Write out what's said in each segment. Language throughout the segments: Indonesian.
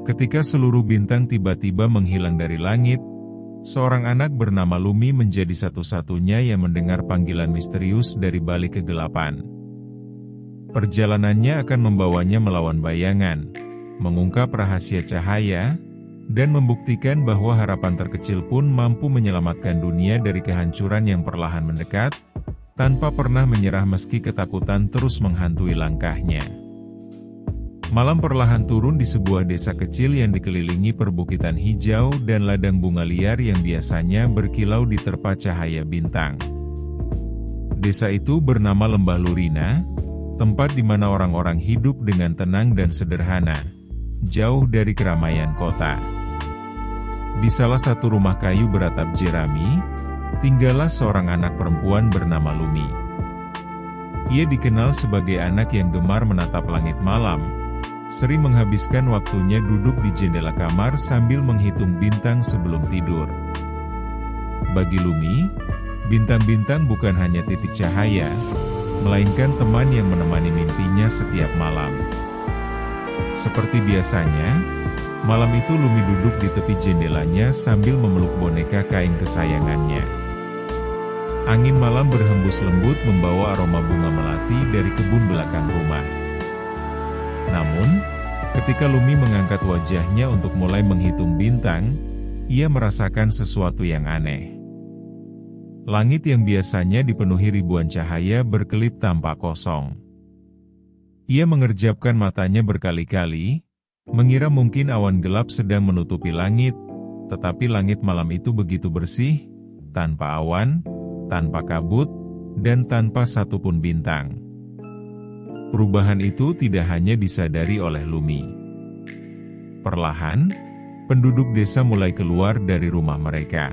Ketika seluruh bintang tiba-tiba menghilang dari langit, seorang anak bernama Lumi menjadi satu-satunya yang mendengar panggilan misterius dari balik kegelapan. Perjalanannya akan membawanya melawan bayangan, mengungkap rahasia cahaya, dan membuktikan bahwa harapan terkecil pun mampu menyelamatkan dunia dari kehancuran yang perlahan mendekat, tanpa pernah menyerah meski ketakutan terus menghantui langkahnya. Malam perlahan turun di sebuah desa kecil yang dikelilingi perbukitan hijau dan ladang bunga liar yang biasanya berkilau diterpa cahaya bintang. Desa itu bernama Lembah Lurina, tempat di mana orang-orang hidup dengan tenang dan sederhana, jauh dari keramaian kota. Di salah satu rumah kayu beratap jerami, tinggallah seorang anak perempuan bernama Lumi. Ia dikenal sebagai anak yang gemar menatap langit malam, sering menghabiskan waktunya duduk di jendela kamar sambil menghitung bintang sebelum tidur. Bagi Lumi, bintang-bintang bukan hanya titik cahaya, melainkan teman yang menemani mimpinya setiap malam. Seperti biasanya, malam itu Lumi duduk di tepi jendelanya sambil memeluk boneka kain kesayangannya. Angin malam berhembus lembut membawa aroma bunga melati dari kebun belakang rumah. Namun, ketika Lumi mengangkat wajahnya untuk mulai menghitung bintang, ia merasakan sesuatu yang aneh. Langit yang biasanya dipenuhi ribuan cahaya berkelip tampak kosong. Ia mengerjapkan matanya berkali-kali, mengira mungkin awan gelap sedang menutupi langit, tetapi langit malam itu begitu bersih, tanpa awan, tanpa kabut, dan tanpa satupun bintang. Perubahan itu tidak hanya disadari oleh Lumi. Perlahan, penduduk desa mulai keluar dari rumah mereka.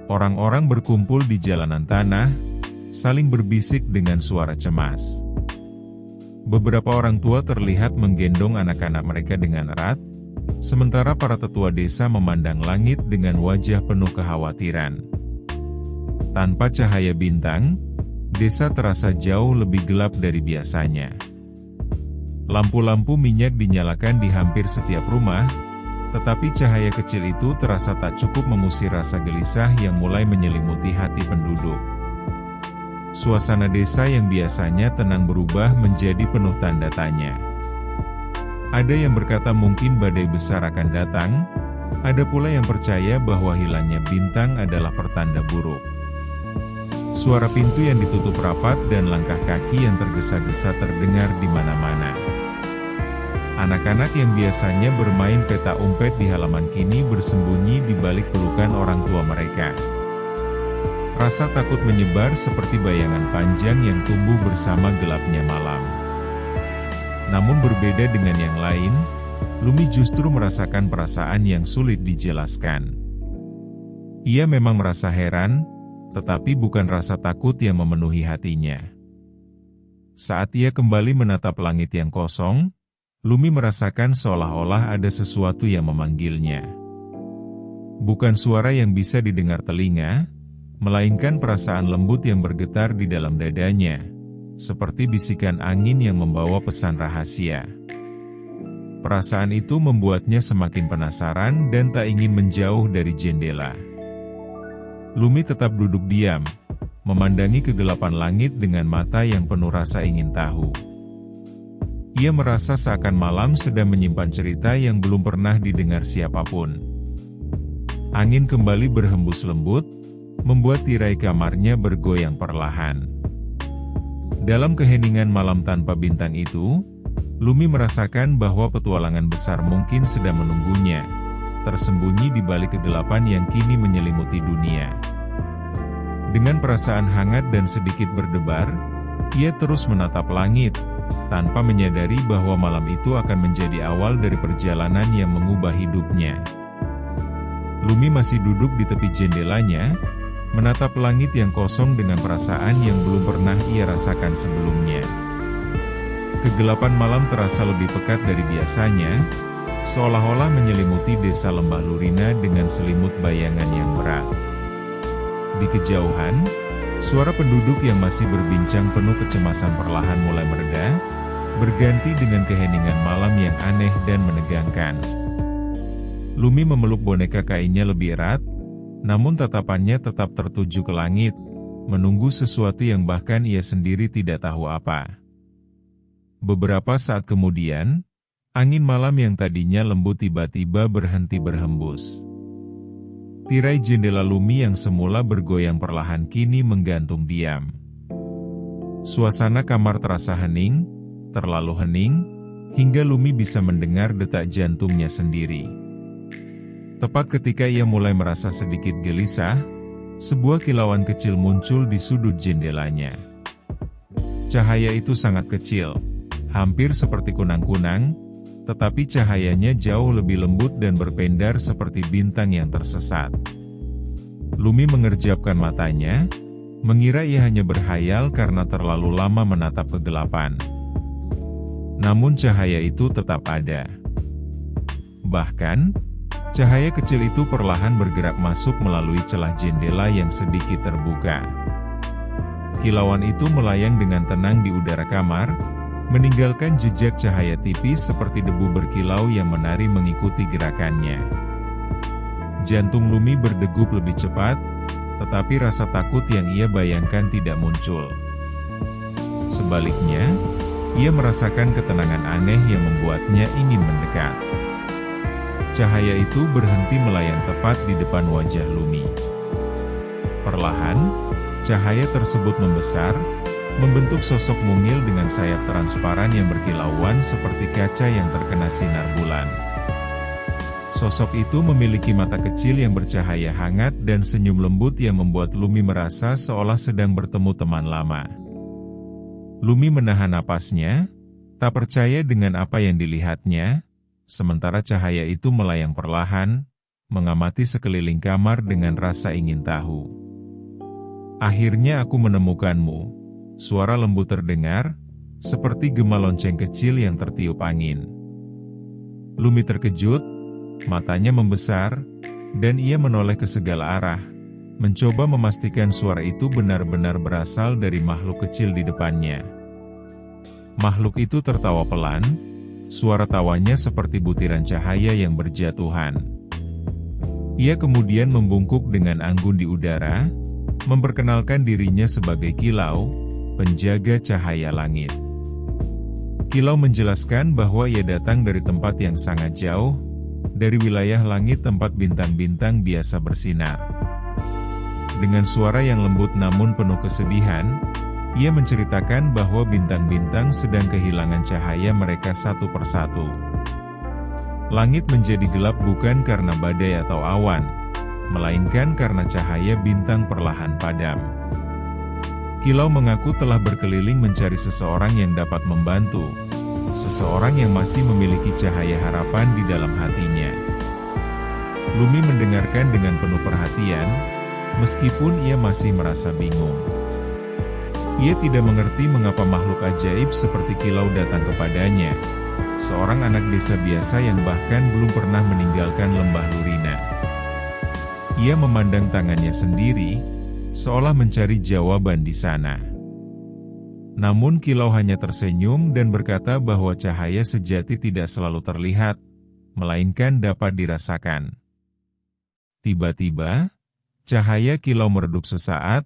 Orang-orang berkumpul di jalanan tanah, saling berbisik dengan suara cemas. Beberapa orang tua terlihat menggendong anak-anak mereka dengan erat, sementara para tetua desa memandang langit dengan wajah penuh kekhawatiran. Tanpa cahaya bintang, desa terasa jauh lebih gelap dari biasanya. Lampu-lampu minyak dinyalakan di hampir setiap rumah, tetapi cahaya kecil itu terasa tak cukup mengusir rasa gelisah yang mulai menyelimuti hati penduduk. Suasana desa yang biasanya tenang berubah menjadi penuh tanda tanya. Ada yang berkata mungkin badai besar akan datang, ada pula yang percaya bahwa hilangnya bintang adalah pertanda buruk. Suara pintu yang ditutup rapat dan langkah kaki yang tergesa-gesa terdengar di mana-mana. Anak-anak yang biasanya bermain peta umpet di halaman kini bersembunyi di balik pelukan orang tua mereka. Rasa takut menyebar seperti bayangan panjang yang tumbuh bersama gelapnya malam. Namun berbeda dengan yang lain, Lumi justru merasakan perasaan yang sulit dijelaskan. Ia memang merasa heran, tetapi bukan rasa takut yang memenuhi hatinya. Saat ia kembali menatap langit yang kosong, Lumi merasakan seolah-olah ada sesuatu yang memanggilnya. Bukan suara yang bisa didengar telinga, melainkan perasaan lembut yang bergetar di dalam dadanya, seperti bisikan angin yang membawa pesan rahasia. Perasaan itu membuatnya semakin penasaran dan tak ingin menjauh dari jendela. Lumi tetap duduk diam, memandangi kegelapan langit dengan mata yang penuh rasa ingin tahu. Ia merasa seakan malam sedang menyimpan cerita yang belum pernah didengar siapapun. Angin kembali berhembus lembut, membuat tirai kamarnya bergoyang perlahan. Dalam keheningan malam tanpa bintang itu, Lumi merasakan bahwa petualangan besar mungkin sedang menunggunya, tersembunyi di balik kegelapan yang kini menyelimuti dunia. Dengan perasaan hangat dan sedikit berdebar, ia terus menatap langit, tanpa menyadari bahwa malam itu akan menjadi awal dari perjalanan yang mengubah hidupnya. Lumi masih duduk di tepi jendelanya, menatap langit yang kosong dengan perasaan yang belum pernah ia rasakan sebelumnya. Kegelapan malam terasa lebih pekat dari biasanya, seolah-olah menyelimuti desa Lembah Lurina dengan selimut bayangan yang berat. Di kejauhan, suara penduduk yang masih berbincang penuh kecemasan perlahan mulai mereda, berganti dengan keheningan malam yang aneh dan menegangkan. Lumi memeluk boneka kainnya lebih erat, namun tatapannya tetap tertuju ke langit, menunggu sesuatu yang bahkan ia sendiri tidak tahu apa. Beberapa saat kemudian, angin malam yang tadinya lembut tiba-tiba berhenti berhembus. Tirai jendela Lumi yang semula bergoyang perlahan kini menggantung diam. Suasana kamar terasa hening, terlalu hening, hingga Lumi bisa mendengar detak jantungnya sendiri. Tepat ketika ia mulai merasa sedikit gelisah, sebuah kilauan kecil muncul di sudut jendelanya. Cahaya itu sangat kecil, hampir seperti kunang-kunang, tetapi cahayanya jauh lebih lembut dan berpendar seperti bintang yang tersesat. Lumi mengerjapkan matanya, mengira ia hanya berhayal karena terlalu lama menatap kegelapan. Namun cahaya itu tetap ada. Bahkan, cahaya kecil itu perlahan bergerak masuk melalui celah jendela yang sedikit terbuka. Kilauan itu melayang dengan tenang di udara kamar, meninggalkan jejak cahaya tipis seperti debu berkilau yang menari mengikuti gerakannya. Jantung Lumi berdegup lebih cepat, tetapi rasa takut yang ia bayangkan tidak muncul. Sebaliknya, ia merasakan ketenangan aneh yang membuatnya ingin mendekat. Cahaya itu berhenti melayang tepat di depan wajah Lumi. Perlahan, cahaya tersebut membesar, membentuk sosok mungil dengan sayap transparan yang berkilauan seperti kaca yang terkena sinar bulan. Sosok itu memiliki mata kecil yang bercahaya hangat dan senyum lembut yang membuat Lumi merasa seolah sedang bertemu teman lama. Lumi menahan napasnya, tak percaya dengan apa yang dilihatnya, sementara cahaya itu melayang perlahan, mengamati sekeliling kamar dengan rasa ingin tahu. "Akhirnya aku menemukanmu," suara lembut terdengar, seperti gema lonceng kecil yang tertiup angin. Lumi terkejut, matanya membesar, dan ia menoleh ke segala arah, mencoba memastikan suara itu benar-benar berasal dari makhluk kecil di depannya. Makhluk itu tertawa pelan, suara tawanya seperti butiran cahaya yang berjatuhan. Ia kemudian membungkuk dengan anggun di udara, memperkenalkan dirinya sebagai Kilau, penjaga cahaya langit. Kilau menjelaskan bahwa ia datang dari tempat yang sangat jauh, dari wilayah langit tempat bintang-bintang biasa bersinar. Dengan suara yang lembut namun penuh kesedihan, ia menceritakan bahwa bintang-bintang sedang kehilangan cahaya mereka satu persatu. Langit menjadi gelap bukan karena badai atau awan, melainkan karena cahaya bintang perlahan padam. Kilau mengaku telah berkeliling mencari seseorang yang dapat membantu, seseorang yang masih memiliki cahaya harapan di dalam hatinya. Lumi mendengarkan dengan penuh perhatian, meskipun ia masih merasa bingung. Ia tidak mengerti mengapa makhluk ajaib seperti Kilau datang kepadanya, seorang anak desa biasa yang bahkan belum pernah meninggalkan lembah Lurina. Ia memandang tangannya sendiri, seolah mencari jawaban di sana. Namun Kilau hanya tersenyum dan berkata bahwa cahaya sejati tidak selalu terlihat, melainkan dapat dirasakan. Tiba-tiba, cahaya Kilau meredup sesaat,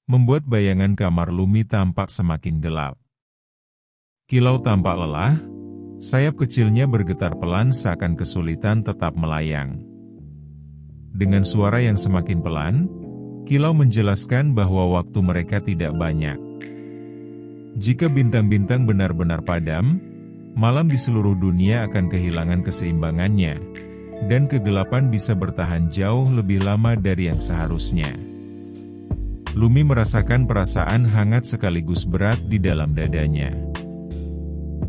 membuat bayangan kamar Lumi tampak semakin gelap. Kilau tampak lelah, sayap kecilnya bergetar pelan seakan kesulitan tetap melayang. Dengan suara yang semakin pelan, Kilau menjelaskan bahwa waktu mereka tidak banyak. Jika bintang-bintang benar-benar padam, malam di seluruh dunia akan kehilangan keseimbangannya, dan kegelapan bisa bertahan jauh lebih lama dari yang seharusnya. Lumi merasakan perasaan hangat sekaligus berat di dalam dadanya.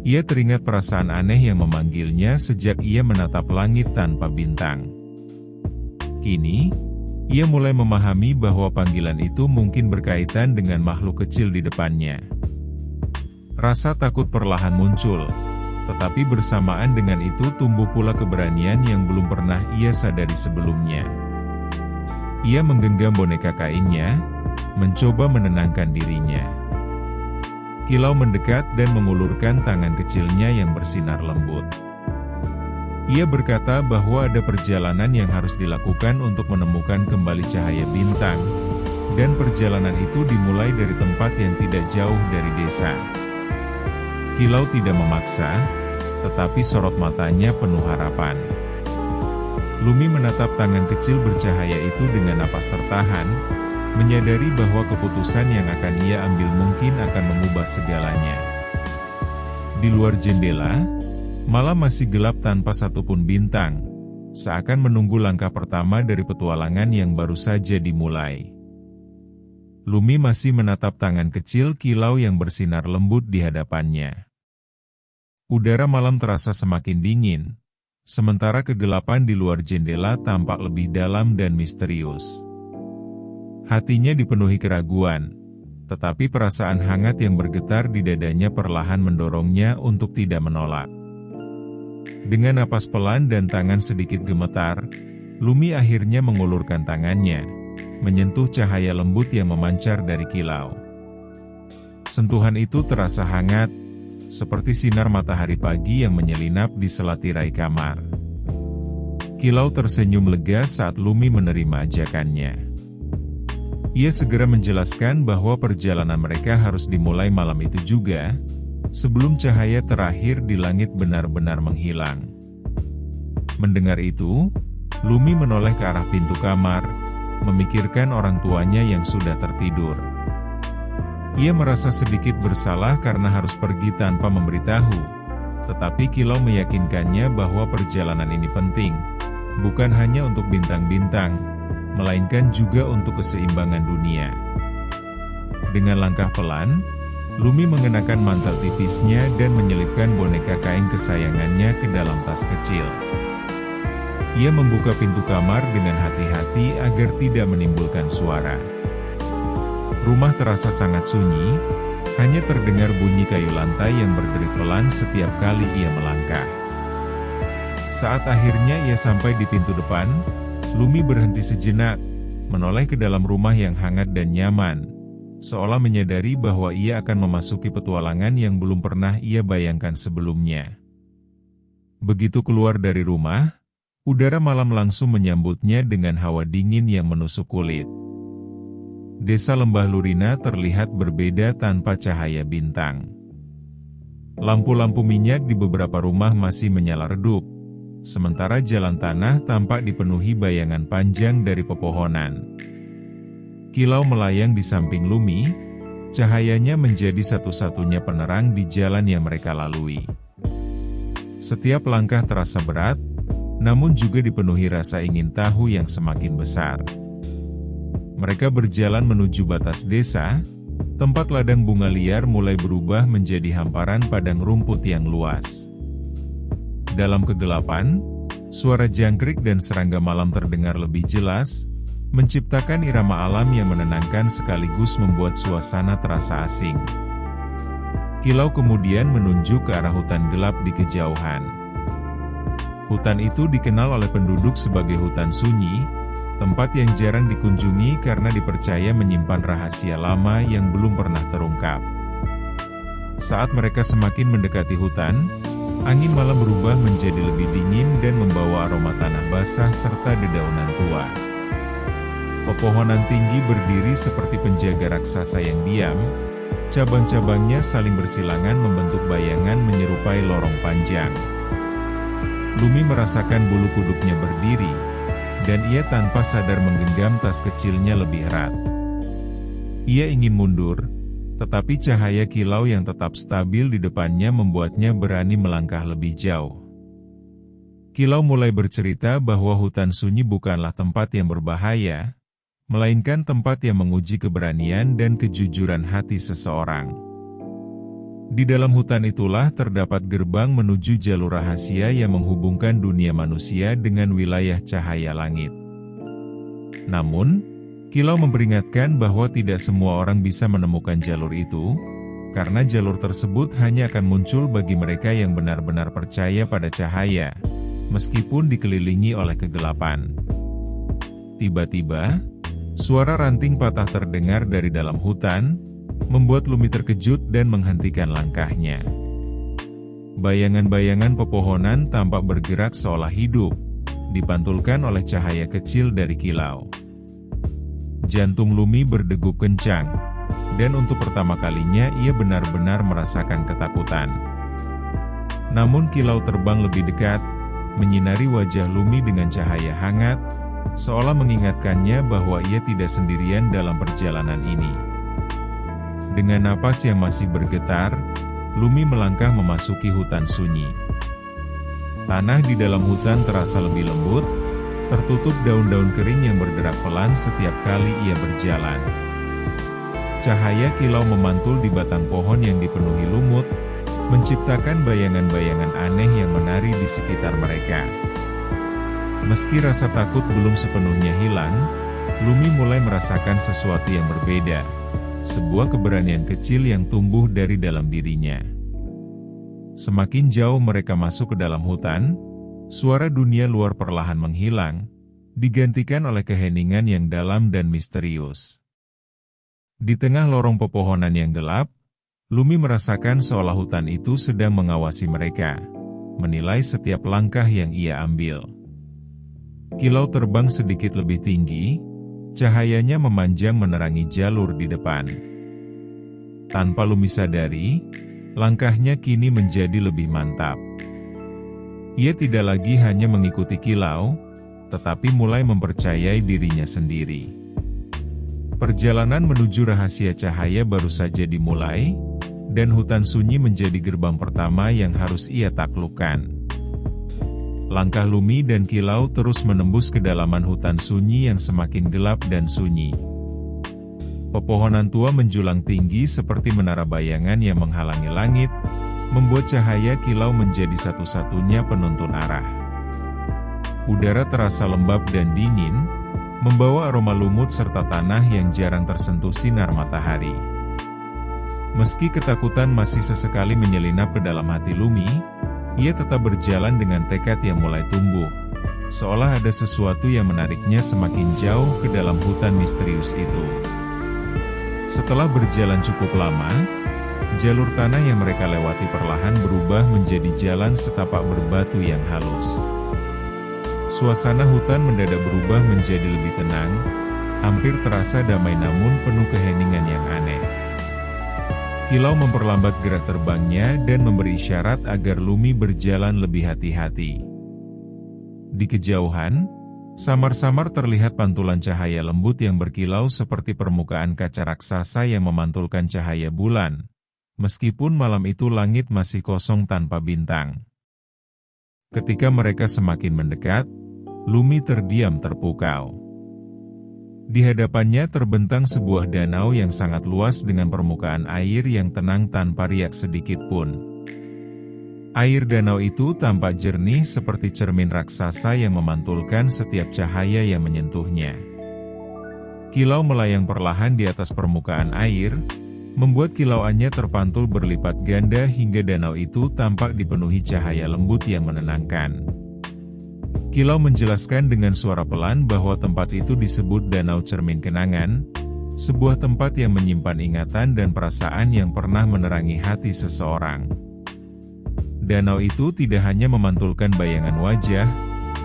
Ia teringat perasaan aneh yang memanggilnya sejak ia menatap langit tanpa bintang. Kini, ia mulai memahami bahwa panggilan itu mungkin berkaitan dengan makhluk kecil di depannya. Rasa takut perlahan muncul, tetapi bersamaan dengan itu tumbuh pula keberanian yang belum pernah ia sadari sebelumnya. Ia menggenggam boneka kainnya, mencoba menenangkan dirinya. Kilau mendekat dan mengulurkan tangan kecilnya yang bersinar lembut. Ia berkata bahwa ada perjalanan yang harus dilakukan untuk menemukan kembali cahaya bintang, dan perjalanan itu dimulai dari tempat yang tidak jauh dari desa. Kilau tidak memaksa, tetapi sorot matanya penuh harapan. Lumi menatap tangan kecil bercahaya itu dengan napas tertahan, menyadari bahwa keputusan yang akan ia ambil mungkin akan mengubah segalanya. Di luar jendela, malam masih gelap tanpa satupun bintang, seakan menunggu langkah pertama dari petualangan yang baru saja dimulai. Lumi masih menatap tangan kecil kilau yang bersinar lembut di hadapannya. Udara malam terasa semakin dingin, sementara kegelapan di luar jendela tampak lebih dalam dan misterius. Hatinya dipenuhi keraguan, tetapi perasaan hangat yang bergetar di dadanya perlahan mendorongnya untuk tidak menolak. Dengan napas pelan dan tangan sedikit gemetar, Lumi akhirnya mengulurkan tangannya, menyentuh cahaya lembut yang memancar dari kilau. Sentuhan itu terasa hangat, seperti sinar matahari pagi yang menyelinap di selatirai kamar. Kilau tersenyum lega saat Lumi menerima ajakannya. Ia segera menjelaskan bahwa perjalanan mereka harus dimulai malam itu juga, sebelum cahaya terakhir di langit benar-benar menghilang. Mendengar itu, Lumi menoleh ke arah pintu kamar, memikirkan orang tuanya yang sudah tertidur. Ia merasa sedikit bersalah karena harus pergi tanpa memberitahu, tetapi kilau meyakinkannya bahwa perjalanan ini penting, bukan hanya untuk bintang-bintang, melainkan juga untuk keseimbangan dunia. Dengan langkah pelan, Lumi mengenakan mantel tipisnya dan menyelipkan boneka kain kesayangannya ke dalam tas kecil. Ia membuka pintu kamar dengan hati-hati agar tidak menimbulkan suara. Rumah terasa sangat sunyi, hanya terdengar bunyi kayu lantai yang berderit pelan setiap kali ia melangkah. Saat akhirnya ia sampai di pintu depan, Lumi berhenti sejenak, menoleh ke dalam rumah yang hangat dan nyaman, seolah menyadari bahwa ia akan memasuki petualangan yang belum pernah ia bayangkan sebelumnya. Begitu keluar dari rumah, udara malam langsung menyambutnya dengan hawa dingin yang menusuk kulit. Desa Lembah Lurina terlihat berbeda tanpa cahaya bintang. Lampu-lampu minyak di beberapa rumah masih menyala redup, sementara jalan tanah tampak dipenuhi bayangan panjang dari pepohonan. Kilau melayang di samping Lumi, cahayanya menjadi satu-satunya penerang di jalan yang mereka lalui. Setiap langkah terasa berat, namun juga dipenuhi rasa ingin tahu yang semakin besar. Mereka berjalan menuju batas desa, tempat ladang bunga liar mulai berubah menjadi hamparan padang rumput yang luas. Dalam kegelapan, suara jangkrik dan serangga malam terdengar lebih jelas, menciptakan irama alam yang menenangkan sekaligus membuat suasana terasa asing. Kilau kemudian menunjuk ke arah hutan gelap di kejauhan. Hutan itu dikenal oleh penduduk sebagai hutan sunyi, tempat yang jarang dikunjungi karena dipercaya menyimpan rahasia lama yang belum pernah terungkap. Saat mereka semakin mendekati hutan, angin malam berubah menjadi lebih dingin dan membawa aroma tanah basah serta dedaunan tua. Pepohonan tinggi berdiri seperti penjaga raksasa yang diam, cabang-cabangnya saling bersilangan membentuk bayangan menyerupai lorong panjang. Lumi merasakan bulu kuduknya berdiri, dan ia tanpa sadar menggenggam tas kecilnya lebih erat. Ia ingin mundur, tetapi cahaya kilau yang tetap stabil di depannya membuatnya berani melangkah lebih jauh. Kilau mulai bercerita bahwa hutan sunyi bukanlah tempat yang berbahaya, melainkan tempat yang menguji keberanian dan kejujuran hati seseorang. Di dalam hutan itulah terdapat gerbang menuju jalur rahasia yang menghubungkan dunia manusia dengan wilayah cahaya langit. Namun, Kilau memperingatkan bahwa tidak semua orang bisa menemukan jalur itu, karena jalur tersebut hanya akan muncul bagi mereka yang benar-benar percaya pada cahaya, meskipun dikelilingi oleh kegelapan. Tiba-tiba, suara ranting patah terdengar dari dalam hutan, membuat Lumi terkejut dan menghentikan langkahnya. Bayangan-bayangan pepohonan tampak bergerak seolah hidup, dipantulkan oleh cahaya kecil dari kilau. Jantung Lumi berdegup kencang, dan untuk pertama kalinya ia benar-benar merasakan ketakutan. Namun kilau terbang lebih dekat, menyinari wajah Lumi dengan cahaya hangat, seolah mengingatkannya bahwa ia tidak sendirian dalam perjalanan ini. Dengan napas yang masih bergetar, Lumi melangkah memasuki hutan sunyi. Tanah di dalam hutan terasa lebih lembut, tertutup daun-daun kering yang bergerak pelan setiap kali ia berjalan. Cahaya kilau memantul di batang pohon yang dipenuhi lumut, menciptakan bayangan-bayangan aneh yang menari di sekitar mereka. Meski rasa takut belum sepenuhnya hilang, Lumi mulai merasakan sesuatu yang berbeda. Sebuah keberanian kecil yang tumbuh dari dalam dirinya. Semakin jauh mereka masuk ke dalam hutan, suara dunia luar perlahan menghilang, digantikan oleh keheningan yang dalam dan misterius. Di tengah lorong pepohonan yang gelap, Lumi merasakan seolah hutan itu sedang mengawasi mereka, menilai setiap langkah yang ia ambil. Kilau terbang sedikit lebih tinggi, cahayanya memanjang menerangi jalur di depan. Tanpa Lumi sadari, langkahnya kini menjadi lebih mantap. Ia tidak lagi hanya mengikuti kilau, tetapi mulai mempercayai dirinya sendiri. Perjalanan menuju rahasia cahaya baru saja dimulai, dan hutan sunyi menjadi gerbang pertama yang harus ia taklukkan. Langkah Lumi dan kilau terus menembus kedalaman hutan sunyi yang semakin gelap dan sunyi. Pepohonan tua menjulang tinggi seperti menara bayangan yang menghalangi langit, membuat cahaya kilau menjadi satu-satunya penuntun arah. Udara terasa lembab dan dingin, membawa aroma lumut serta tanah yang jarang tersentuh sinar matahari. Meski ketakutan masih sesekali menyelinap ke dalam hati Lumi, ia tetap berjalan dengan tekad yang mulai tumbuh, seolah ada sesuatu yang menariknya semakin jauh ke dalam hutan misterius itu. Setelah berjalan cukup lama, jalur tanah yang mereka lewati perlahan berubah menjadi jalan setapak berbatu yang halus. Suasana hutan mendadak berubah menjadi lebih tenang, hampir terasa damai namun penuh keheningan yang aneh. Kilau memperlambat gerak terbangnya dan memberi isyarat agar Lumi berjalan lebih hati-hati. Di kejauhan, samar-samar terlihat pantulan cahaya lembut yang berkilau seperti permukaan kaca raksasa yang memantulkan cahaya bulan, meskipun malam itu langit masih kosong tanpa bintang. Ketika mereka semakin mendekat, Lumi terdiam terpukau. Di hadapannya terbentang sebuah danau yang sangat luas dengan permukaan air yang tenang tanpa riak sedikit pun. Air danau itu tampak jernih seperti cermin raksasa yang memantulkan setiap cahaya yang menyentuhnya. Kilau melayang perlahan di atas permukaan air, membuat kilauannya terpantul berlipat ganda hingga danau itu tampak dipenuhi cahaya lembut yang menenangkan. Kilau menjelaskan dengan suara pelan bahwa tempat itu disebut Danau Cermin Kenangan, sebuah tempat yang menyimpan ingatan dan perasaan yang pernah menerangi hati seseorang. Danau itu tidak hanya memantulkan bayangan wajah,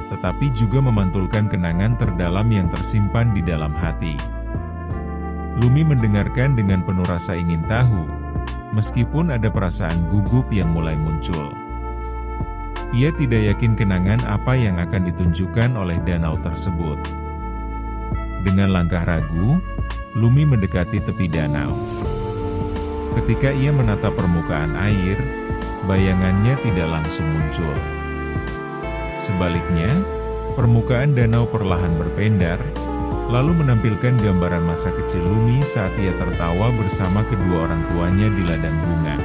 tetapi juga memantulkan kenangan terdalam yang tersimpan di dalam hati. Lumi mendengarkan dengan penuh rasa ingin tahu, meskipun ada perasaan gugup yang mulai muncul. Ia tidak yakin kenangan apa yang akan ditunjukkan oleh danau tersebut. Dengan langkah ragu, Lumi mendekati tepi danau. Ketika ia menatap permukaan air, bayangannya tidak langsung muncul. Sebaliknya, permukaan danau perlahan berpendar, lalu menampilkan gambaran masa kecil Lumi saat ia tertawa bersama kedua orang tuanya di ladang bunga.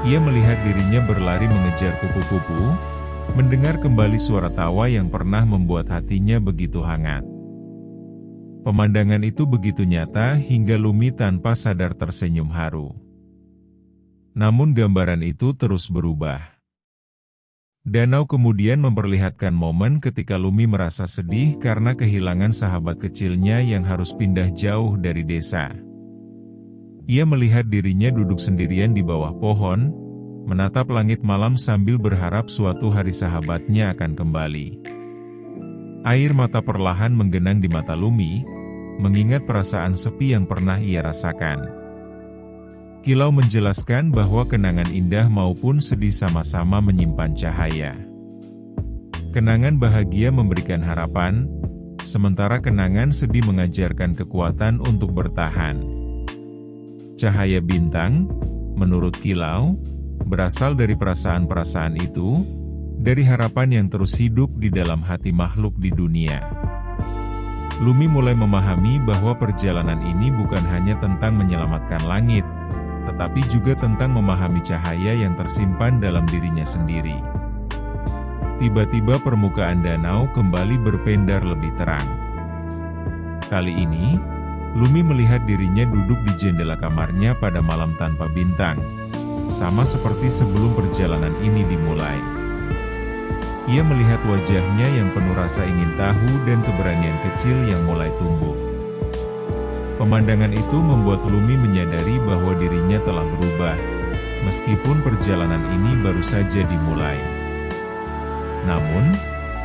Ia melihat dirinya berlari mengejar kupu-kupu, mendengar kembali suara tawa yang pernah membuat hatinya begitu hangat. Pemandangan itu begitu nyata hingga Lumi tanpa sadar tersenyum haru. Namun gambaran itu terus berubah. Danau kemudian memperlihatkan momen ketika Lumi merasa sedih karena kehilangan sahabat kecilnya yang harus pindah jauh dari desa. Ia melihat dirinya duduk sendirian di bawah pohon, menatap langit malam sambil berharap suatu hari sahabatnya akan kembali. Air mata perlahan menggenang di mata Lumi, mengingat perasaan sepi yang pernah ia rasakan. Kilau menjelaskan bahwa kenangan indah maupun sedih sama-sama menyimpan cahaya. Kenangan bahagia memberikan harapan, sementara kenangan sedih mengajarkan kekuatan untuk bertahan. Cahaya bintang, menurut Kilau, berasal dari perasaan-perasaan itu, dari harapan yang terus hidup di dalam hati makhluk di dunia. Lumi mulai memahami bahwa perjalanan ini bukan hanya tentang menyelamatkan langit, tetapi juga tentang memahami cahaya yang tersimpan dalam dirinya sendiri. Tiba-tiba permukaan danau kembali berpendar lebih terang. Kali ini, Lumi melihat dirinya duduk di jendela kamarnya pada malam tanpa bintang, sama seperti sebelum perjalanan ini dimulai. Ia melihat wajahnya yang penuh rasa ingin tahu dan keberanian kecil yang mulai tumbuh. Pemandangan itu membuat Lumi menyadari bahwa dirinya telah berubah, meskipun perjalanan ini baru saja dimulai. Namun,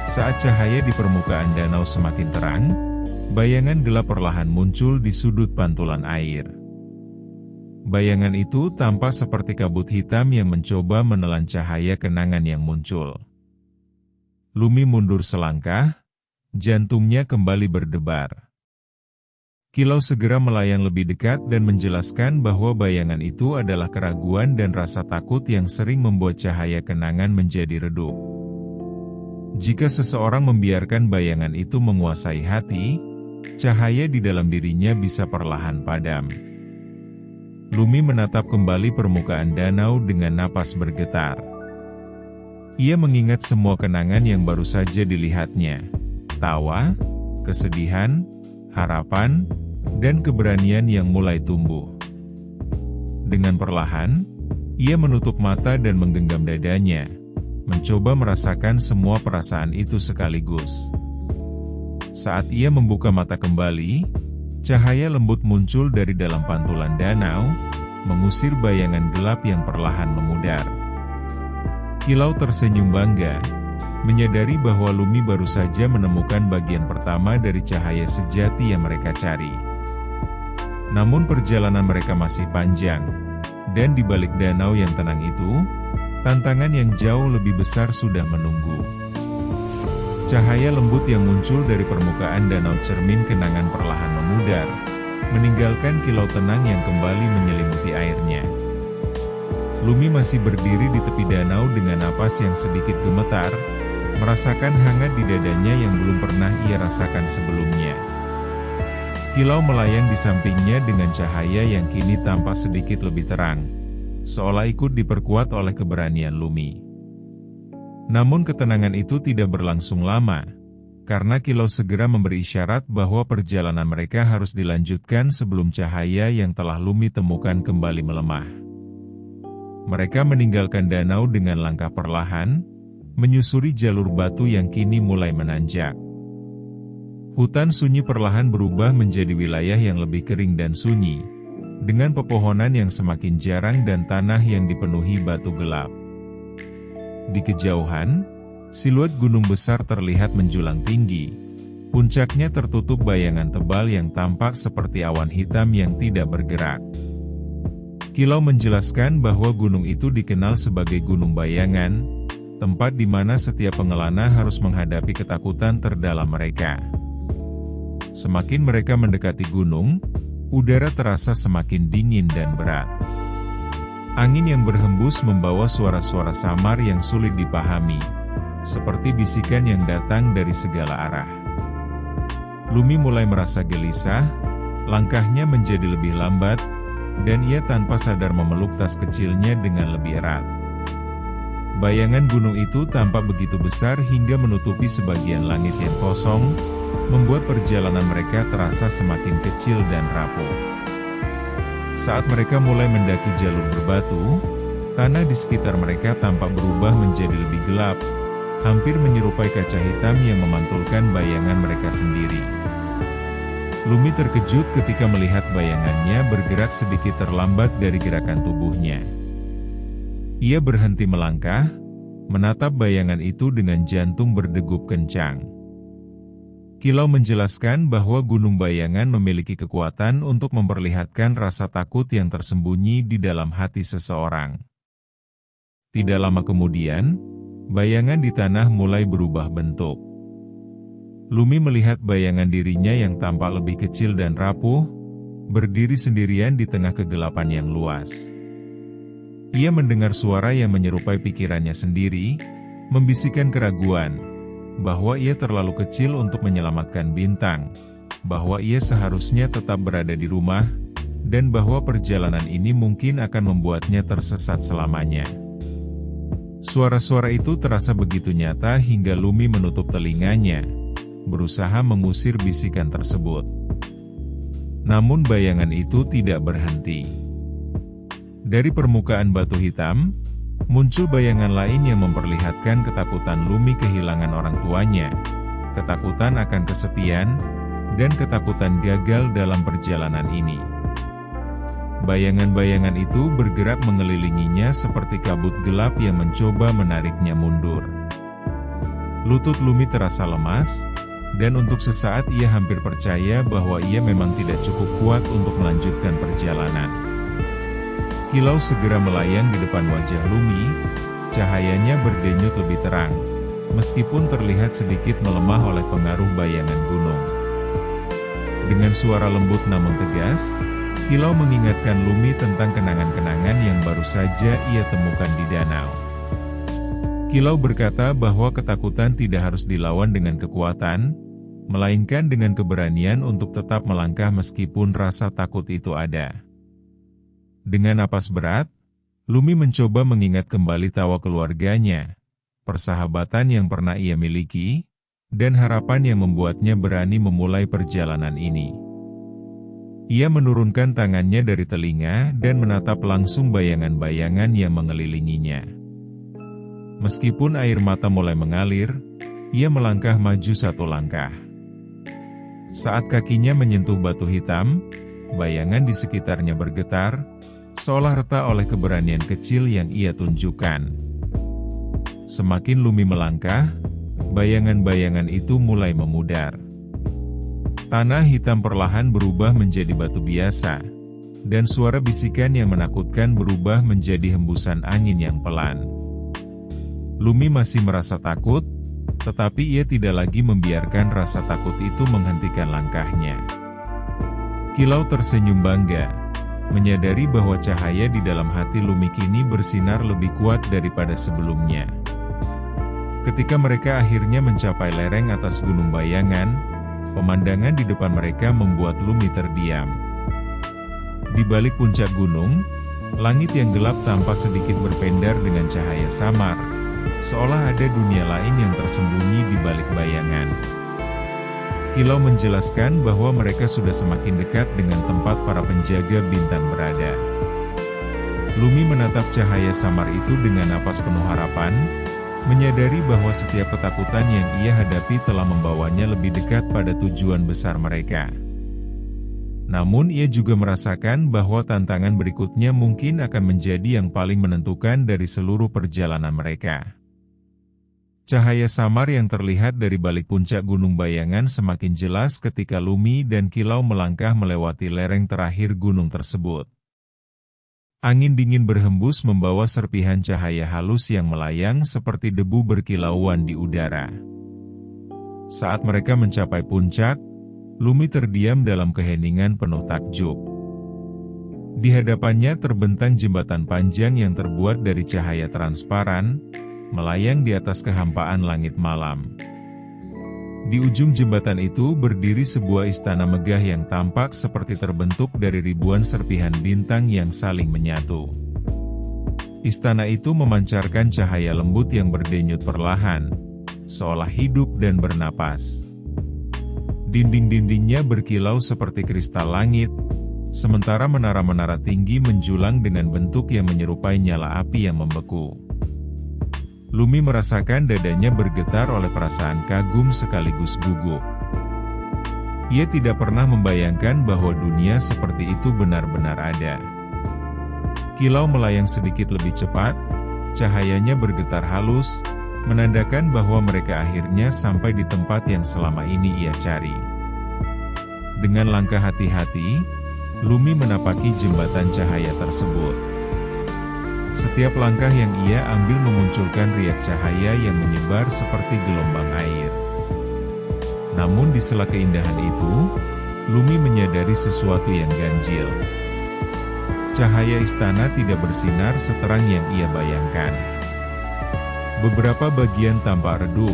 saat cahaya di permukaan danau semakin terang, bayangan gelap perlahan muncul di sudut pantulan air. Bayangan itu tampak seperti kabut hitam yang mencoba menelan cahaya kenangan yang muncul. Lumi mundur selangkah, jantungnya kembali berdebar. Kilau segera melayang lebih dekat dan menjelaskan bahwa bayangan itu adalah keraguan dan rasa takut yang sering membuat cahaya kenangan menjadi redup. Jika seseorang membiarkan bayangan itu menguasai hati, cahaya di dalam dirinya bisa perlahan padam. Lumi menatap kembali permukaan danau dengan napas bergetar. Ia mengingat semua kenangan yang baru saja dilihatnya. Tawa, kesedihan, harapan, dan keberanian yang mulai tumbuh. Dengan perlahan, ia menutup mata dan menggenggam dadanya, mencoba merasakan semua perasaan itu sekaligus. Saat ia membuka mata kembali, cahaya lembut muncul dari dalam pantulan danau, mengusir bayangan gelap yang perlahan memudar. Kilau tersenyum bangga, menyadari bahwa Lumi baru saja menemukan bagian pertama dari cahaya sejati yang mereka cari. Namun perjalanan mereka masih panjang, dan di balik danau yang tenang itu, tantangan yang jauh lebih besar sudah menunggu. Cahaya lembut yang muncul dari permukaan danau cermin kenangan perlahan memudar, meninggalkan kilau tenang yang kembali menyelimuti airnya. Lumi masih berdiri di tepi danau dengan napas yang sedikit gemetar, merasakan hangat di dadanya yang belum pernah ia rasakan sebelumnya. Kilau melayang di sampingnya dengan cahaya yang kini tampak sedikit lebih terang, seolah ikut diperkuat oleh keberanian Lumi. Namun ketenangan itu tidak berlangsung lama, karena Kilau segera memberi isyarat bahwa perjalanan mereka harus dilanjutkan sebelum cahaya yang telah Lumi temukan kembali melemah. Mereka meninggalkan danau dengan langkah perlahan, menyusuri jalur batu yang kini mulai menanjak. Hutan sunyi perlahan berubah menjadi wilayah yang lebih kering dan sunyi, dengan pepohonan yang semakin jarang dan tanah yang dipenuhi batu gelap. Di kejauhan, siluet gunung besar terlihat menjulang tinggi. Puncaknya tertutup bayangan tebal yang tampak seperti awan hitam yang tidak bergerak. Kilau menjelaskan bahwa gunung itu dikenal sebagai Gunung Bayangan, tempat di mana setiap pengelana harus menghadapi ketakutan terdalam mereka. Semakin mereka mendekati gunung, udara terasa semakin dingin dan berat. Angin yang berhembus membawa suara-suara samar yang sulit dipahami, seperti bisikan yang datang dari segala arah. Lumi mulai merasa gelisah, langkahnya menjadi lebih lambat, dan ia tanpa sadar memeluk tas kecilnya dengan lebih erat. Bayangan gunung itu tampak begitu besar hingga menutupi sebagian langit yang kosong, membuat perjalanan mereka terasa semakin kecil dan rapuh. Saat mereka mulai mendaki jalur berbatu, tanah di sekitar mereka tampak berubah menjadi lebih gelap, hampir menyerupai kaca hitam yang memantulkan bayangan mereka sendiri. Lumi terkejut ketika melihat bayangannya bergerak sedikit terlambat dari gerakan tubuhnya. Ia berhenti melangkah, menatap bayangan itu dengan jantung berdegup kencang. Kilau menjelaskan bahwa Gunung Bayangan memiliki kekuatan untuk memperlihatkan rasa takut yang tersembunyi di dalam hati seseorang. Tidak lama kemudian, bayangan di tanah mulai berubah bentuk. Lumi melihat bayangan dirinya yang tampak lebih kecil dan rapuh, berdiri sendirian di tengah kegelapan yang luas. Ia mendengar suara yang menyerupai pikirannya sendiri, membisikkan keraguan, bahwa ia terlalu kecil untuk menyelamatkan Bintang, bahwa ia seharusnya tetap berada di rumah, dan bahwa perjalanan ini mungkin akan membuatnya tersesat selamanya. Suara-suara itu terasa begitu nyata hingga Lumi menutup telinganya, berusaha mengusir bisikan tersebut. Namun bayangan itu tidak berhenti. Dari permukaan batu hitam, muncul bayangan lain yang memperlihatkan ketakutan Lumi kehilangan orang tuanya, ketakutan akan kesepian, dan ketakutan gagal dalam perjalanan ini. Bayangan-bayangan itu bergerak mengelilinginya seperti kabut gelap yang mencoba menariknya mundur. Lutut Lumi terasa lemas, dan untuk sesaat ia hampir percaya bahwa ia memang tidak cukup kuat untuk melanjutkan perjalanan. Kilau segera melayang di depan wajah Lumi, cahayanya berdenyut lebih terang, meskipun terlihat sedikit melemah oleh pengaruh bayangan gunung. Dengan suara lembut namun tegas, Kilau mengingatkan Lumi tentang kenangan-kenangan yang baru saja ia temukan di danau. Kilau berkata bahwa ketakutan tidak harus dilawan dengan kekuatan, melainkan dengan keberanian untuk tetap melangkah meskipun rasa takut itu ada. Dengan napas berat, Lumi mencoba mengingat kembali tawa keluarganya, persahabatan yang pernah ia miliki, dan harapan yang membuatnya berani memulai perjalanan ini. Ia menurunkan tangannya dari telinga dan menatap langsung bayangan-bayangan yang mengelilinginya. Meskipun air mata mulai mengalir, ia melangkah maju satu langkah. Saat kakinya menyentuh batu hitam, bayangan di sekitarnya bergetar, seolah retak oleh keberanian kecil yang ia tunjukkan. Semakin Lumi melangkah, bayangan-bayangan itu mulai memudar. Tanah hitam perlahan berubah menjadi batu biasa, dan suara bisikan yang menakutkan berubah menjadi hembusan angin yang pelan. Lumi masih merasa takut, tetapi ia tidak lagi membiarkan rasa takut itu menghentikan langkahnya. Kilau tersenyum bangga, menyadari bahwa cahaya di dalam hati Lumi kini bersinar lebih kuat daripada sebelumnya. Ketika mereka akhirnya mencapai lereng atas Gunung Bayangan, pemandangan di depan mereka membuat Lumi terdiam. Di balik puncak gunung, langit yang gelap tampak sedikit berpendar dengan cahaya samar, seolah ada dunia lain yang tersembunyi di balik bayangan. Kilau menjelaskan bahwa mereka sudah semakin dekat dengan tempat para penjaga Bintang berada. Lumi menatap cahaya samar itu dengan napas penuh harapan, menyadari bahwa setiap ketakutan yang ia hadapi telah membawanya lebih dekat pada tujuan besar mereka. Namun ia juga merasakan bahwa tantangan berikutnya mungkin akan menjadi yang paling menentukan dari seluruh perjalanan mereka. Cahaya samar yang terlihat dari balik puncak Gunung Bayangan semakin jelas ketika Lumi dan Kilau melangkah melewati lereng terakhir gunung tersebut. Angin dingin berhembus membawa serpihan cahaya halus yang melayang seperti debu berkilauan di udara. Saat mereka mencapai puncak, Lumi terdiam dalam keheningan penuh takjub. Di hadapannya terbentang jembatan panjang yang terbuat dari cahaya transparan, melayang di atas kehampaan langit malam. Di ujung jembatan itu berdiri sebuah istana megah yang tampak seperti terbentuk dari ribuan serpihan bintang yang saling menyatu. Istana itu memancarkan cahaya lembut yang berdenyut perlahan, seolah hidup dan bernapas. Dinding-dindingnya berkilau seperti kristal langit, sementara menara-menara tinggi menjulang dengan bentuk yang menyerupai nyala api yang membeku. Lumi merasakan dadanya bergetar oleh perasaan kagum sekaligus gugup. Ia tidak pernah membayangkan bahwa dunia seperti itu benar-benar ada. Kilau melayang sedikit lebih cepat, cahayanya bergetar halus, menandakan bahwa mereka akhirnya sampai di tempat yang selama ini ia cari. Dengan langkah hati-hati, Lumi menapaki jembatan cahaya tersebut. Setiap langkah yang ia ambil memunculkan riak cahaya yang menyebar seperti gelombang air. Namun di sela keindahan itu, Lumi menyadari sesuatu yang ganjil. Cahaya istana tidak bersinar seterang yang ia bayangkan. Beberapa bagian tampak redup,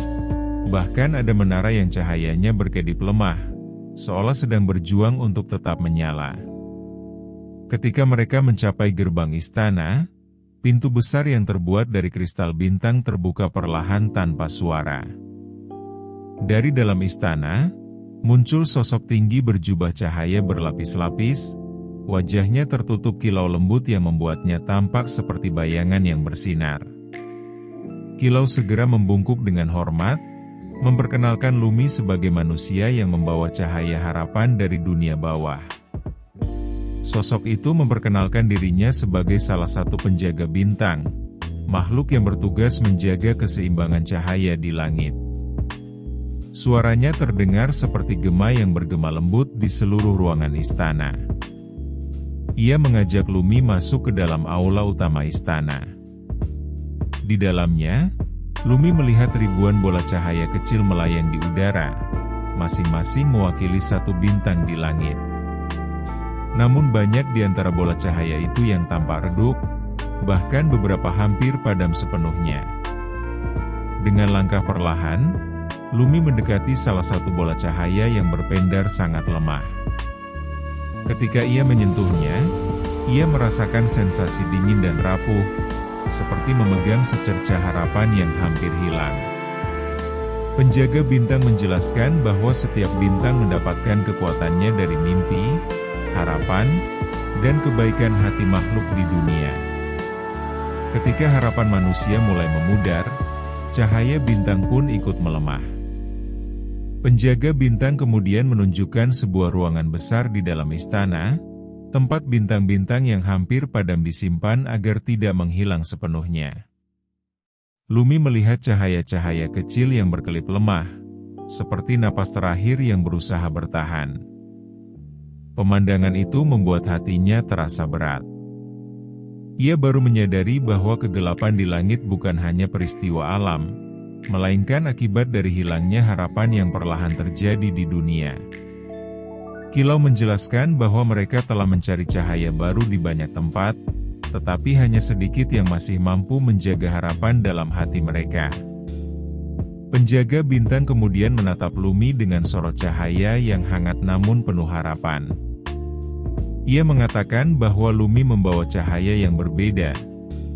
bahkan ada menara yang cahayanya berkedip lemah, seolah sedang berjuang untuk tetap menyala. Ketika mereka mencapai gerbang istana, pintu besar yang terbuat dari kristal bintang terbuka perlahan tanpa suara. Dari dalam istana, muncul sosok tinggi berjubah cahaya berlapis-lapis, wajahnya tertutup kilau lembut yang membuatnya tampak seperti bayangan yang bersinar. Kilau segera membungkuk dengan hormat, memperkenalkan Lumi sebagai manusia yang membawa cahaya harapan dari dunia bawah. Sosok itu memperkenalkan dirinya sebagai salah satu penjaga bintang, makhluk yang bertugas menjaga keseimbangan cahaya di langit. Suaranya terdengar seperti gema yang bergema lembut di seluruh ruangan istana. Ia mengajak Lumi masuk ke dalam aula utama istana. Di dalamnya, Lumi melihat ribuan bola cahaya kecil melayang di udara, masing-masing mewakili satu bintang di langit. Namun banyak di antara bola cahaya itu yang tampak redup, bahkan beberapa hampir padam sepenuhnya. Dengan langkah perlahan, Lumi mendekati salah satu bola cahaya yang berpendar sangat lemah. Ketika ia menyentuhnya, ia merasakan sensasi dingin dan rapuh, seperti memegang secercah harapan yang hampir hilang. Penjaga bintang menjelaskan bahwa setiap bintang mendapatkan kekuatannya dari mimpi, harapan, dan kebaikan hati makhluk di dunia. Ketika harapan manusia mulai memudar, cahaya bintang pun ikut melemah. Penjaga bintang kemudian menunjukkan sebuah ruangan besar di dalam istana, tempat bintang-bintang yang hampir padam disimpan agar tidak menghilang sepenuhnya. Lumi melihat cahaya-cahaya kecil yang berkelip lemah, seperti napas terakhir yang berusaha bertahan. Pemandangan itu membuat hatinya terasa berat. Ia baru menyadari bahwa kegelapan di langit bukan hanya peristiwa alam, melainkan akibat dari hilangnya harapan yang perlahan terjadi di dunia. Kilau menjelaskan bahwa mereka telah mencari cahaya baru di banyak tempat, tetapi hanya sedikit yang masih mampu menjaga harapan dalam hati mereka. Penjaga bintang kemudian menatap Lumi dengan sorot cahaya yang hangat namun penuh harapan. Ia mengatakan bahwa Lumi membawa cahaya yang berbeda,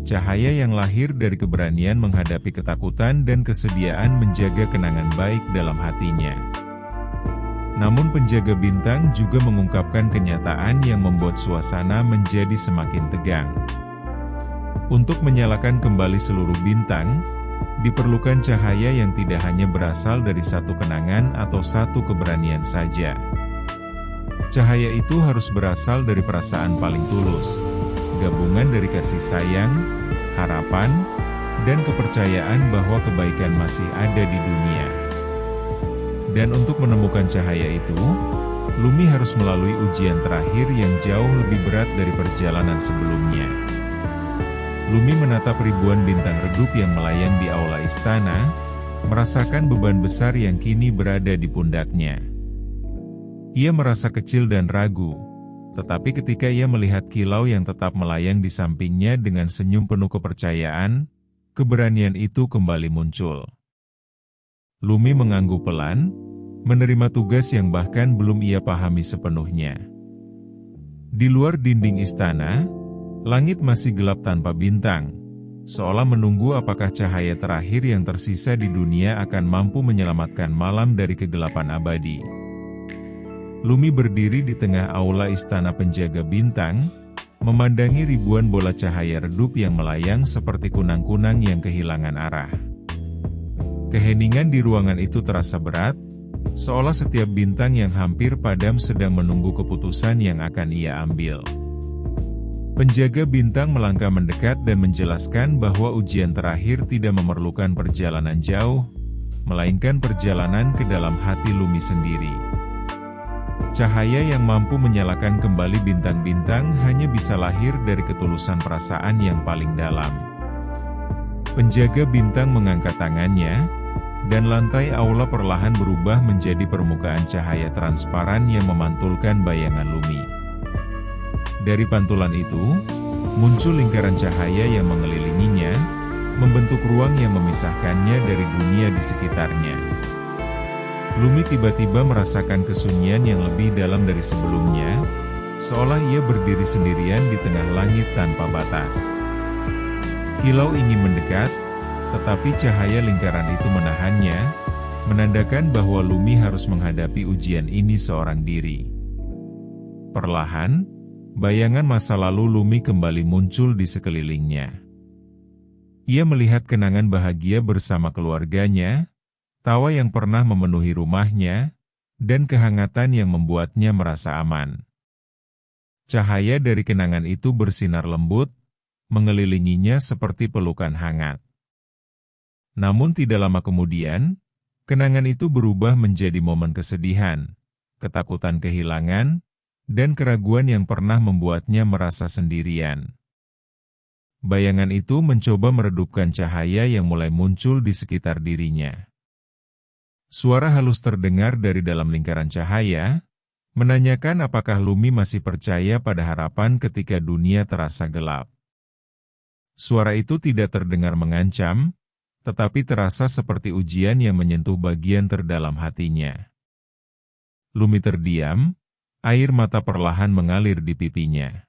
cahaya yang lahir dari keberanian menghadapi ketakutan dan kesediaan menjaga kenangan baik dalam hatinya. Namun penjaga bintang juga mengungkapkan kenyataan yang membuat suasana menjadi semakin tegang. Untuk menyalakan kembali seluruh bintang, diperlukan cahaya yang tidak hanya berasal dari satu kenangan atau satu keberanian saja. Cahaya itu harus berasal dari perasaan paling tulus, gabungan dari kasih sayang, harapan, dan kepercayaan bahwa kebaikan masih ada di dunia. Dan untuk menemukan cahaya itu, Lumi harus melalui ujian terakhir yang jauh lebih berat dari perjalanan sebelumnya. Lumi menatap ribuan bintang redup yang melayang di aula istana, merasakan beban besar yang kini berada di pundaknya. Ia merasa kecil dan ragu, tetapi ketika ia melihat kilau yang tetap melayang di sampingnya dengan senyum penuh kepercayaan, keberanian itu kembali muncul. Lumi mengangguk pelan, menerima tugas yang bahkan belum ia pahami sepenuhnya. Di luar dinding istana, langit masih gelap tanpa bintang, seolah menunggu apakah cahaya terakhir yang tersisa di dunia akan mampu menyelamatkan malam dari kegelapan abadi. Lumi berdiri di tengah aula istana penjaga bintang, memandangi ribuan bola cahaya redup yang melayang seperti kunang-kunang yang kehilangan arah. Keheningan di ruangan itu terasa berat, seolah setiap bintang yang hampir padam sedang menunggu keputusan yang akan ia ambil. Penjaga bintang melangkah mendekat dan menjelaskan bahwa ujian terakhir tidak memerlukan perjalanan jauh, melainkan perjalanan ke dalam hati Lumi sendiri. Cahaya yang mampu menyalakan kembali bintang-bintang hanya bisa lahir dari ketulusan perasaan yang paling dalam. Penjaga bintang mengangkat tangannya, dan lantai aula perlahan berubah menjadi permukaan cahaya transparan yang memantulkan bayangan Lumi. Dari pantulan itu, muncul lingkaran cahaya yang mengelilinginya, membentuk ruang yang memisahkannya dari dunia di sekitarnya. Lumi tiba-tiba merasakan kesunyian yang lebih dalam dari sebelumnya, seolah ia berdiri sendirian di tengah langit tanpa batas. Kilau ingin mendekat, tetapi cahaya lingkaran itu menahannya, menandakan bahwa Lumi harus menghadapi ujian ini seorang diri. Perlahan, bayangan masa lalu Lumi kembali muncul di sekelilingnya. Ia melihat kenangan bahagia bersama keluarganya, tawa yang pernah memenuhi rumahnya, dan kehangatan yang membuatnya merasa aman. Cahaya dari kenangan itu bersinar lembut, mengelilinginya seperti pelukan hangat. Namun tidak lama kemudian, kenangan itu berubah menjadi momen kesedihan, ketakutan kehilangan, dan keraguan yang pernah membuatnya merasa sendirian. Bayangan itu mencoba meredupkan cahaya yang mulai muncul di sekitar dirinya. Suara halus terdengar dari dalam lingkaran cahaya, menanyakan apakah Lumi masih percaya pada harapan ketika dunia terasa gelap. Suara itu tidak terdengar mengancam, tetapi terasa seperti ujian yang menyentuh bagian terdalam hatinya. Lumi terdiam, air mata perlahan mengalir di pipinya.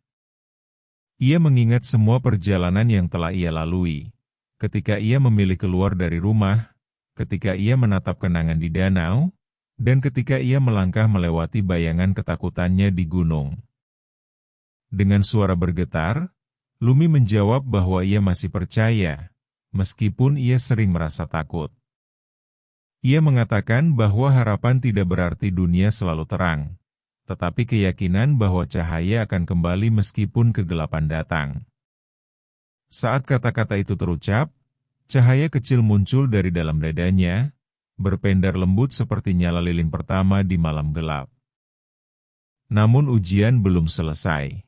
Ia mengingat semua perjalanan yang telah ia lalui, ketika ia memilih keluar dari rumah, ketika ia menatap kenangan di danau, dan ketika ia melangkah melewati bayangan ketakutannya di gunung. Dengan suara bergetar, Lumi menjawab bahwa ia masih percaya, meskipun ia sering merasa takut. Ia mengatakan bahwa harapan tidak berarti dunia selalu terang, tetapi keyakinan bahwa cahaya akan kembali meskipun kegelapan datang. Saat kata-kata itu terucap, cahaya kecil muncul dari dalam dadanya, berpendar lembut seperti nyala lilin pertama di malam gelap. Namun ujian belum selesai.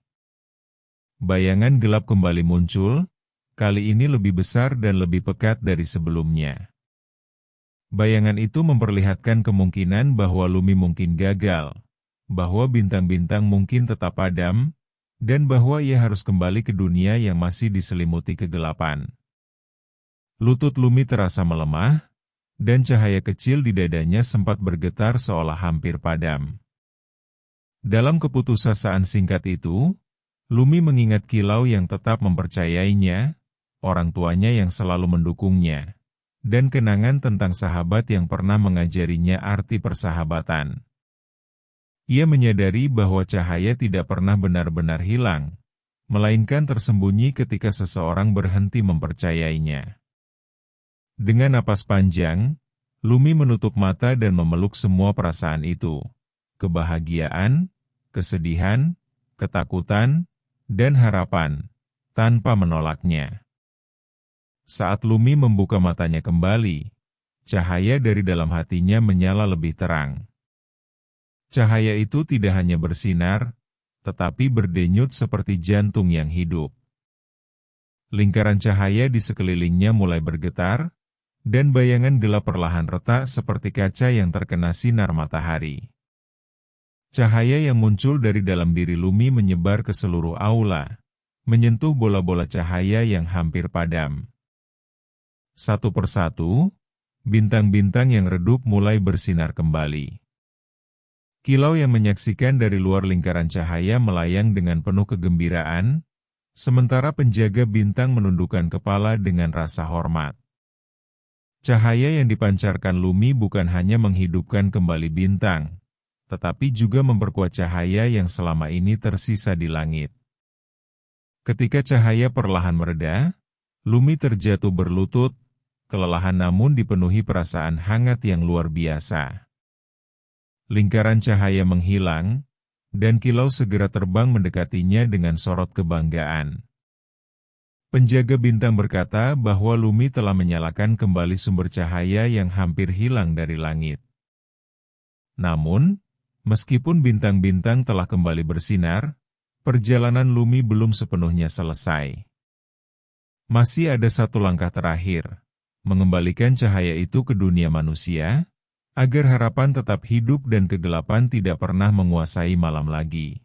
Bayangan gelap kembali muncul, kali ini lebih besar dan lebih pekat dari sebelumnya. Bayangan itu memperlihatkan kemungkinan bahwa Lumi mungkin gagal, bahwa bintang-bintang mungkin tetap padam, dan bahwa ia harus kembali ke dunia yang masih diselimuti kegelapan. Lutut Lumi terasa melemah, dan cahaya kecil di dadanya sempat bergetar seolah hampir padam. Dalam keputusasaan singkat itu, Lumi mengingat Kilau yang tetap mempercayainya, orang tuanya yang selalu mendukungnya, dan kenangan tentang sahabat yang pernah mengajarinya arti persahabatan. Ia menyadari bahwa cahaya tidak pernah benar-benar hilang, melainkan tersembunyi ketika seseorang berhenti mempercayainya. Dengan napas panjang, Lumi menutup mata dan memeluk semua perasaan itu, kebahagiaan, kesedihan, ketakutan, dan harapan, tanpa menolaknya. Saat Lumi membuka matanya kembali, cahaya dari dalam hatinya menyala lebih terang. Cahaya itu tidak hanya bersinar, tetapi berdenyut seperti jantung yang hidup. Lingkaran cahaya di sekelilingnya mulai bergetar, dan bayangan gelap perlahan retak seperti kaca yang terkena sinar matahari. Cahaya yang muncul dari dalam diri Lumi menyebar ke seluruh aula, menyentuh bola-bola cahaya yang hampir padam. Satu persatu, bintang-bintang yang redup mulai bersinar kembali. Kilau yang menyaksikan dari luar lingkaran cahaya melayang dengan penuh kegembiraan, sementara penjaga bintang menundukkan kepala dengan rasa hormat. Cahaya yang dipancarkan Lumi bukan hanya menghidupkan kembali bintang, tetapi juga memperkuat cahaya yang selama ini tersisa di langit. Ketika cahaya perlahan mereda, Lumi terjatuh berlutut, kelelahan namun dipenuhi perasaan hangat yang luar biasa. Lingkaran cahaya menghilang, dan kilau segera terbang mendekatinya dengan sorot kebanggaan. Penjaga bintang berkata bahwa Lumi telah menyalakan kembali sumber cahaya yang hampir hilang dari langit. Namun, meskipun bintang-bintang telah kembali bersinar, perjalanan Lumi belum sepenuhnya selesai. Masih ada satu langkah terakhir, mengembalikan cahaya itu ke dunia manusia, agar harapan tetap hidup dan kegelapan tidak pernah menguasai malam lagi.